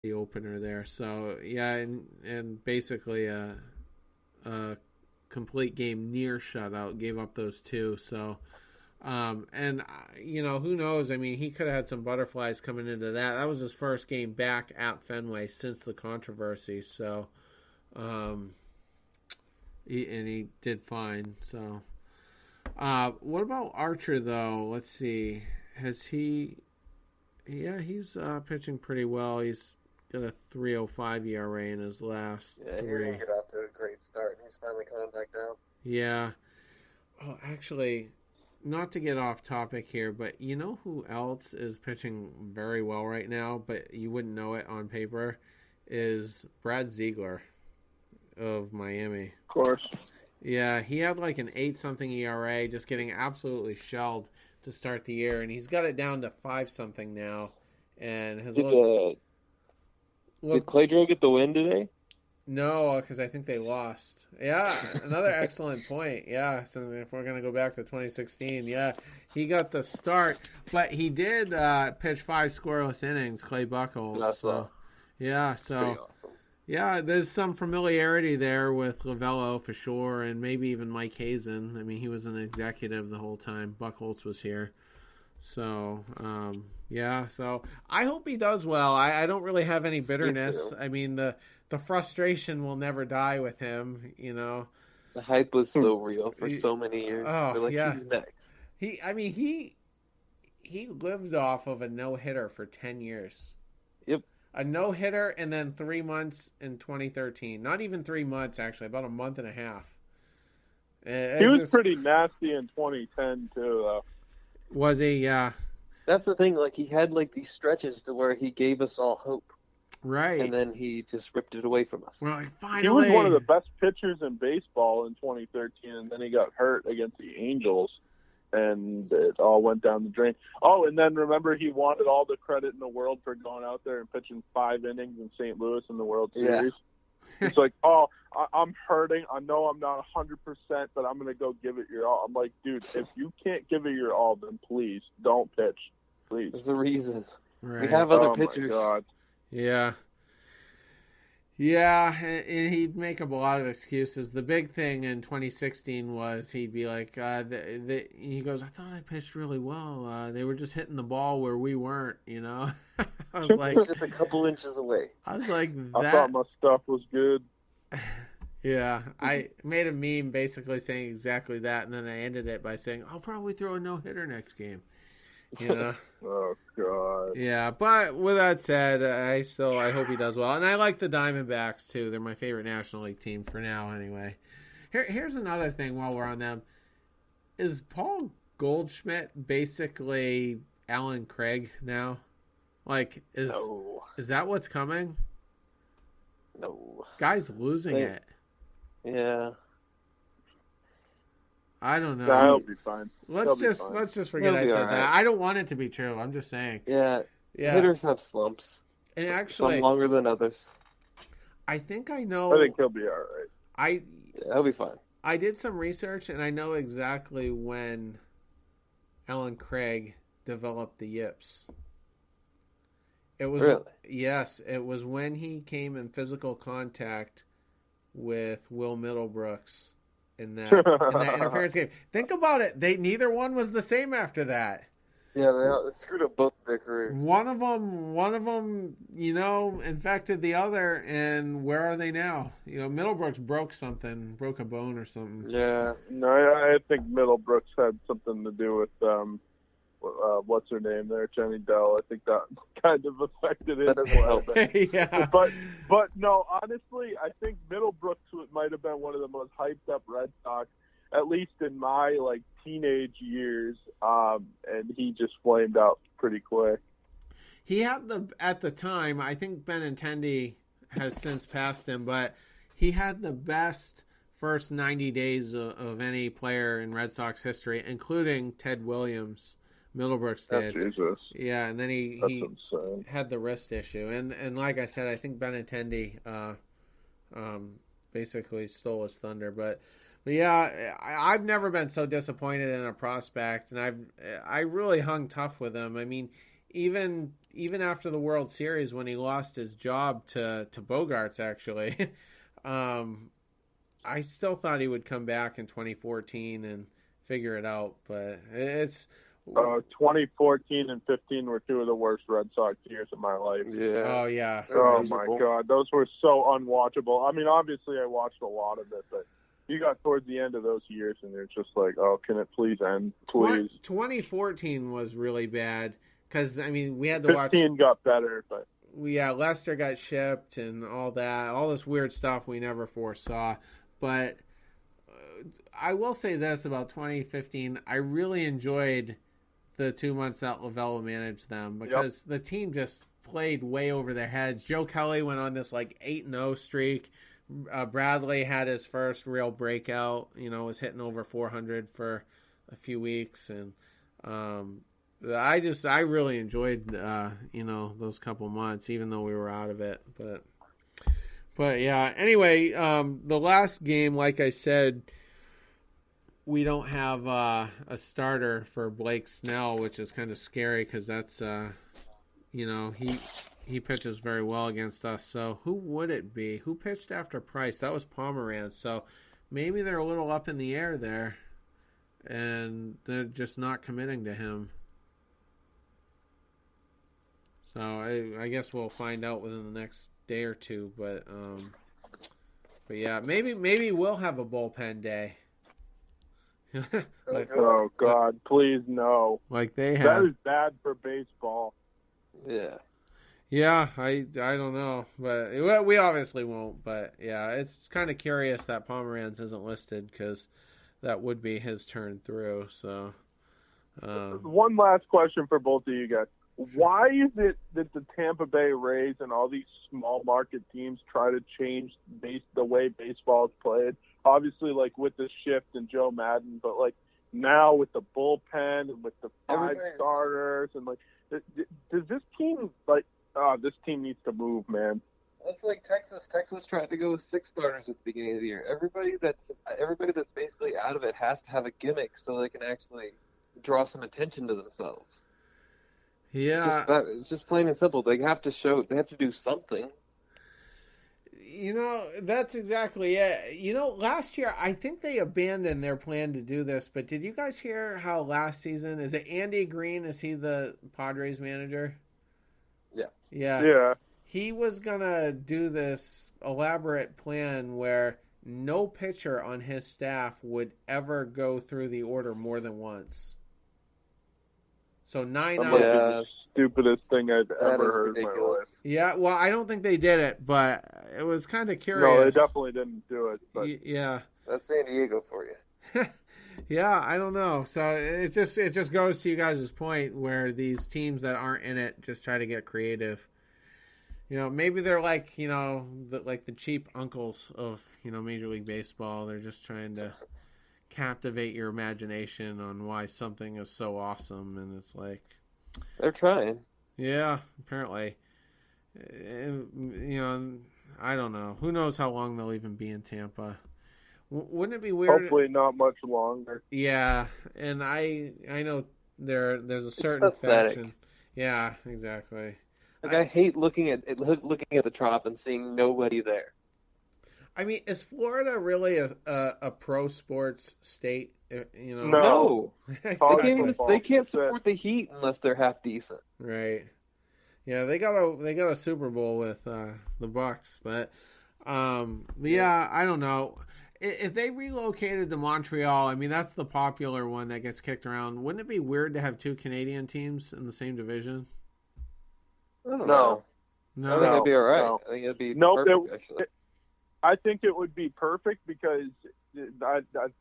the opener there. So yeah, and basically a complete game near shutout, gave up those two. So and who knows? I mean, he could have had some butterflies coming into that. That was his first game back at Fenway since the controversy. So he did fine. So what about Archer though? Let's see. Has he? Yeah, he's pitching pretty well. He's got a 3.05 ERA in his last three. three. He didn't get off to a great start. He's finally coming back down. Yeah. Oh, actually, not to get off topic here, but you know who else is pitching very well right now, but you wouldn't know it on paper, is Brad Ziegler of Miami. Of course. Yeah, he had like an 8-something ERA, just getting absolutely shelled to start the year, and he's got it down to 5-something now. And has Did Cladro get the win today? No, because I think they lost. Yeah, another excellent point. Yeah, so if we're going to go back to 2016, yeah, he got the start, but he did pitch 5 scoreless innings, Clay Buchholz. So, yeah, so awesome. Yeah, there's some familiarity there with Lovello for sure, and maybe even Mike Hazen. I mean, he was an executive the whole time Buchholz was here. So, yeah, so I hope he does well. I don't really have any bitterness. I mean, the frustration will never die with him, you know. The hype was so real for so many years. Oh, yeah. He's next. He lived off of a no-hitter for 10 years. Yep. A no-hitter and then 3 months in 2013. Not even 3 months, actually. About a month and a half. He was pretty nasty in 2010, too, though. Was he? Yeah. That's the thing. Like, he had, like, these stretches to where he gave us all hope. Right. And then he just ripped it away from us. Well, finally. He was one of the best pitchers in baseball in 2013, and then he got hurt against the Angels, and it all went down the drain. Oh, and then remember, he wanted all the credit in the world for going out there and pitching 5 innings in St. Louis in the World Series. Yeah. It's like, I'm hurting. I know I'm not 100%, but I'm going to go give it your all. I'm like, dude, if you can't give it your all, then please don't pitch. Please. There's a reason. Right. We have other pitchers. My God. Yeah. Yeah, and he'd make up a lot of excuses. The big thing in 2016 was he'd be like, he goes, I thought I pitched really well. They were just hitting the ball where we weren't, you know? I was like... just a couple inches away. I was like, I thought my stuff was good. Yeah, I made a meme basically saying exactly that, and then I ended it by saying, I'll probably throw a no-hitter next game. You know? Oh, God. Yeah, but with that said, I hope he does well. And I like the Diamondbacks, too. They're my favorite National League team for now, anyway. Here's another thing while we're on them. Is Paul Goldschmidt basically Alan Craig now? Like, is that what's coming? No. Guy's losing it. Yeah. I don't know. That'll be fine. Let's just forget I said that. I don't want it to be true. I'm just saying. Yeah. Hitters have slumps. And actually, some longer than others. I think I know. I think he'll be all right. He'll be fine. I did some research, and I know exactly when Alan Craig developed the yips. It was really? Yes, it was when he came in physical contact with Will Middlebrooks. In that interference game. Think about it. Neither one was the same after that. Yeah, they screwed up both their careers. One of them, infected the other, and where are they now? Middlebrooks broke a bone or something. Yeah. No, I think Middlebrooks had something to do with what's her name there, Jenny Dell. I think that kind of affected it. That doesn't help it. Yeah. But no, honestly, I think Middlebrooks might have been one of the most hyped up Red Sox, at least in my teenage years. And he just flamed out pretty quick. He had at the time, I think Benintendi has since passed him, but he had the best first 90 days of any player in Red Sox history, including Ted Williams. Middlebrooks did. Jesus. Yeah, and then he had the wrist issue. And like I said, I think Benintendi basically stole his thunder. But yeah, I've never been so disappointed in a prospect, and I really hung tough with him. I mean, even even after the World Series when he lost his job to Bogarts, actually, I still thought he would come back in 2014 and figure it out. But it's 2014 and 15 were two of the worst Red Sox years of my life. Yeah. Oh yeah. Oh my God, those were so unwatchable. I mean, obviously I watched a lot of it, but you got towards the end of those years and it's just like, oh, can it please end, please? 2014 was really bad because I mean we had to watch. 15 got better, but Lester got shipped and all that, all this weird stuff we never foresaw. But I will say this about 2015: I really enjoyed the 2 months that Lovullo managed them because the team just played way over their heads. Joe Kelly went on this like 8-0 streak. Bradley had his first real breakout. Was hitting over 400 for a few weeks, and I really enjoyed those couple months, even though we were out of it. But yeah. Anyway, the last game, like I said, we don't have a starter for Blake Snell, which is kind of scary because that's he pitches very well against us. So who would it be? Who pitched after Price? That was Pomeranz. So maybe they're a little up in the air there, and they're just not committing to him. So I guess we'll find out within the next day or two. But yeah, maybe we'll have a bullpen day. Oh God, please no! Like they have. That is bad for baseball. Yeah. Yeah, I don't know, but we obviously won't. But yeah, it's kind of curious that Pomeranz isn't listed because that would be his turn through. So, one last question for both of you guys: why is it that the Tampa Bay Rays and all these small market teams try to change the way baseball is played? Obviously, like with the shift in Joe Madden, but like now with the bullpen and with the 5 starters and like, does this team like? This team needs to move, man. That's like Texas. Texas tried to go with 6 starters at the beginning of the year. Everybody that's basically out of it has to have a gimmick so they can actually draw some attention to themselves. Yeah, it's just plain and simple. They have to do something. That's exactly it. Last year, I think they abandoned their plan to do this, but did you guys hear how last season, is it Andy Green? Is he the Padres manager? Yeah. He was going to do this elaborate plan where no pitcher on his staff would ever go through the order more than once. So 9 That outs. might be the stupidest thing I've ever heard in my life. Yeah, well, I don't think they did it, but it was kind of curious. No, they definitely didn't do it. But yeah. That's San Diego for you. Yeah, I don't know. So it just goes to you guys' point where these teams that aren't in it just try to get creative. Maybe they're like, the cheap uncles of, Major League Baseball. They're just trying to captivate your imagination on why something is so awesome, and it's like they're trying. Yeah, apparently. I don't know. Who knows how long they'll even be in Tampa? Wouldn't it be weird? Hopefully not much longer. Yeah, and I know there's a certain faction. Yeah, exactly. Like I hate looking at the Trop and seeing nobody there. I mean, is Florida really a pro sports state? No. Exactly. They can't support the Heat unless they're half decent. Right. Yeah, they got a Super Bowl with the Bucks, but yeah, I don't know. If they relocated to Montreal, I mean that's the popular one that gets kicked around. Wouldn't it be weird to have 2 Canadian teams in the same division? I don't know. No, I think it'd be all right. No. I think it'd be perfect, actually. I think it would be perfect because,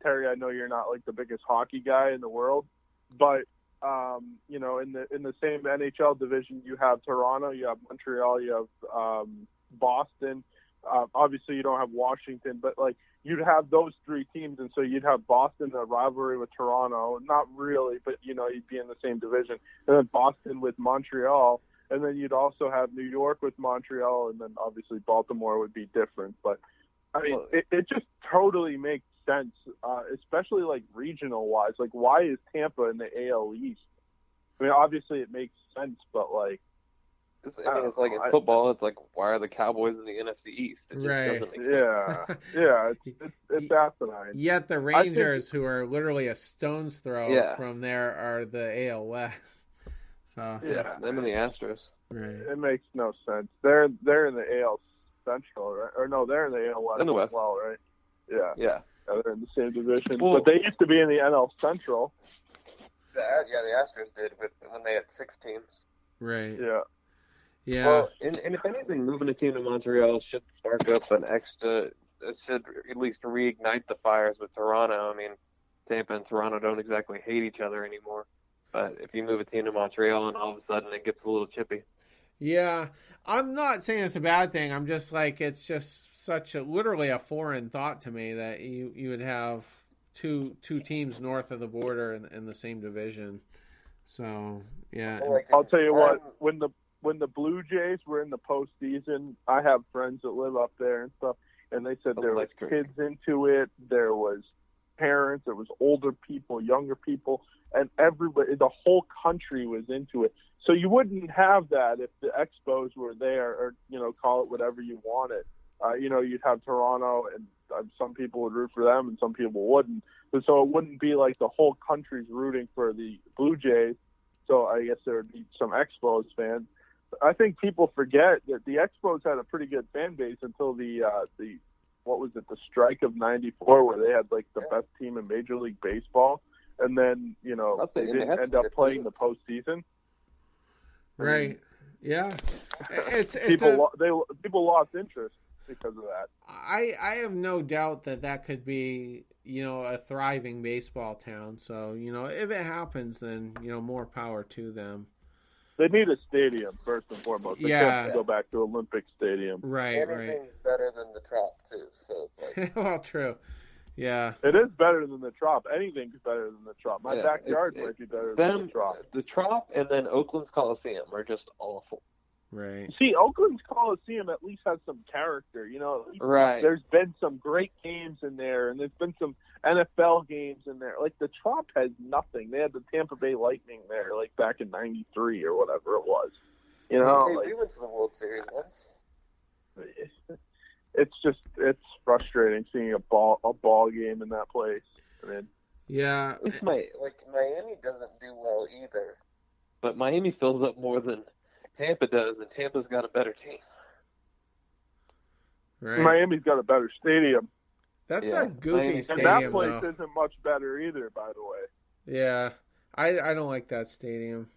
Terry, I know you're not like the biggest hockey guy in the world, but in the same NHL division, you have Toronto, you have Montreal, you have Boston. Obviously, you don't have Washington, but like you'd have those 3 teams, and so you'd have Boston, a rivalry with Toronto. Not really, but you'd be in the same division, and then Boston with Montreal. And then you'd also have New York with Montreal, and then obviously Baltimore would be different. But, I mean, it just totally makes sense, especially, like, regional-wise. Like, why is Tampa in the AL East? I mean, obviously it makes sense, but, like, It's like in football. It's like, why are the Cowboys in the NFC East? It just doesn't make sense. Yeah. It's asinine. Yet the Rangers, who are literally a stone's throw from there, are the AL West. So them and the Astros. Right. It makes no sense. They're in the AL Central, right? Or no, they're in the AL West, in the West. as well, right? Yeah. They're in the same division, but they used to be in the NL Central. The Astros did when they had 6 teams. Right. Yeah. Well, and if anything, moving a team to Montreal should spark up an extra. It should at least reignite the fires with Toronto. I mean, Tampa and Toronto don't exactly hate each other anymore. But if you move a team to Montreal and all of a sudden it gets a little chippy. Yeah, I'm not saying it's a bad thing. I'm just like, it's just literally a foreign thought to me that you would have two teams north of the border in the same division. So yeah, I'll tell you what, when the Blue Jays were in the postseason, I have friends that live up there and stuff, and they said there was kids into it, there was parents, there was older people, younger people, and everybody, the whole country was into it. So you wouldn't have that if the Expos were there, or call it whatever you wanted. You'd have Toronto, and some people would root for them, and some people wouldn't. But so it wouldn't be like the whole country's rooting for the Blue Jays. So I guess there would be some Expos fans. I think people forget that the Expos had a pretty good fan base until the strike of '94, where they had like the best team in Major League Baseball, and then they didn't end up playing the postseason. Right. Yeah. It's people lost interest because of that. I have no doubt that could be a thriving baseball town. So if it happens, then more power to them. They need a stadium first and foremost. They can't go back to Olympic Stadium. Right. Anything's better than the Trop too. So it's like well, true. Yeah. It is better than the Trop. Anything's better than the Trop. My backyard might be better than the Trop. The Trop and then Oakland's Coliseum are just awful. Right. See, Oakland's Coliseum at least has some character. Right. There's been some great games in there, and there's been some NFL games in there. Like, the Trop has nothing. They had the Tampa Bay Lightning there, like, back in '93 or whatever it was. We went to the World Series once. It's frustrating seeing a ball game in that place. I mean, yeah. At least Miami doesn't do well either. But Miami fills up more than Tampa does, and Tampa's got a better team. Right. Miami's got a better stadium. That's a goofy stadium, and that place isn't much better either, by the way. Yeah. I don't like that stadium.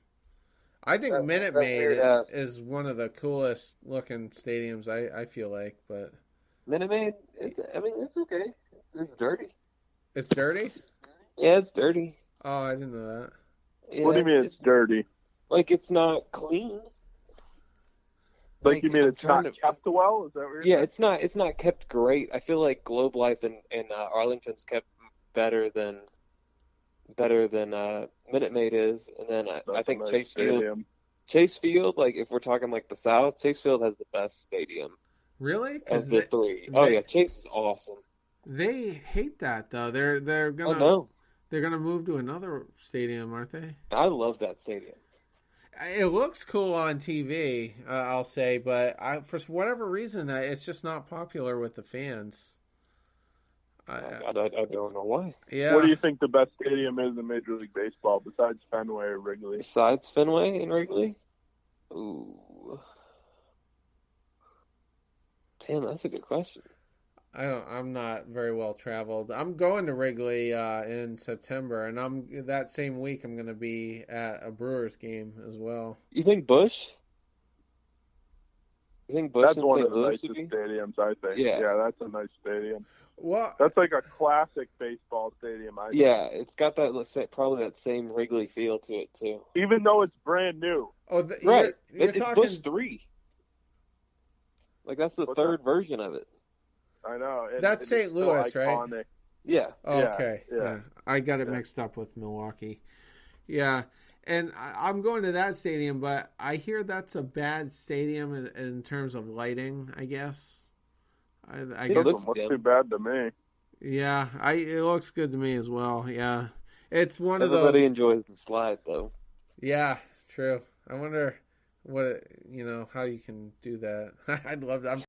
I think Minute Maid is one of the coolest looking stadiums, I feel like, but Minute Maid, it's okay. It's dirty. It's dirty? Yeah, it's dirty. Oh, I didn't know that. Yeah, what do you mean it's dirty? Like, it's not clean. Like, you mean it's not kept well? Is that what you're saying? It's not kept great. I feel like Globe Life and Arlington's kept better than Minute Maid is, and then I think Chase Field, like, if we're talking like the South, Chase Field has the best stadium. Really? Of the three. Yeah, Chase is awesome. They hate that though. They're gonna they're gonna move to another stadium, aren't they? I love that stadium. It looks cool on TV, I'll say, but for whatever reason, it's just not popular with the fans. I don't know why. Yeah. What do you think the best stadium is in Major League Baseball besides Fenway or Wrigley? Besides Fenway and Wrigley? Ooh. Damn, that's a good question. I'm not very well traveled. I'm going to Wrigley in September, and that same week I'm going to be at a Brewers game as well. You think Busch? That's one of the nicest stadiums, I think. Yeah, that's a nice stadium. Well, that's like a classic baseball stadium, I think. Yeah, it's got that, let's say, probably that same Wrigley feel to it too. Even though it's brand new. Oh, right. You're it's talking Busch 3. Like, that's the third version of it. I know. That's St. Louis, right? Yeah. Oh, okay. Yeah. I got it mixed up with Milwaukee. Yeah. And I'm going to that stadium, but I hear that's a bad stadium in terms of lighting, I guess. I guess it looks too bad to me. Yeah. It looks good to me as well. Yeah. It's one of those. Everybody enjoys the slide, though. Yeah, true. I wonder what, how you can do that. I'd love that.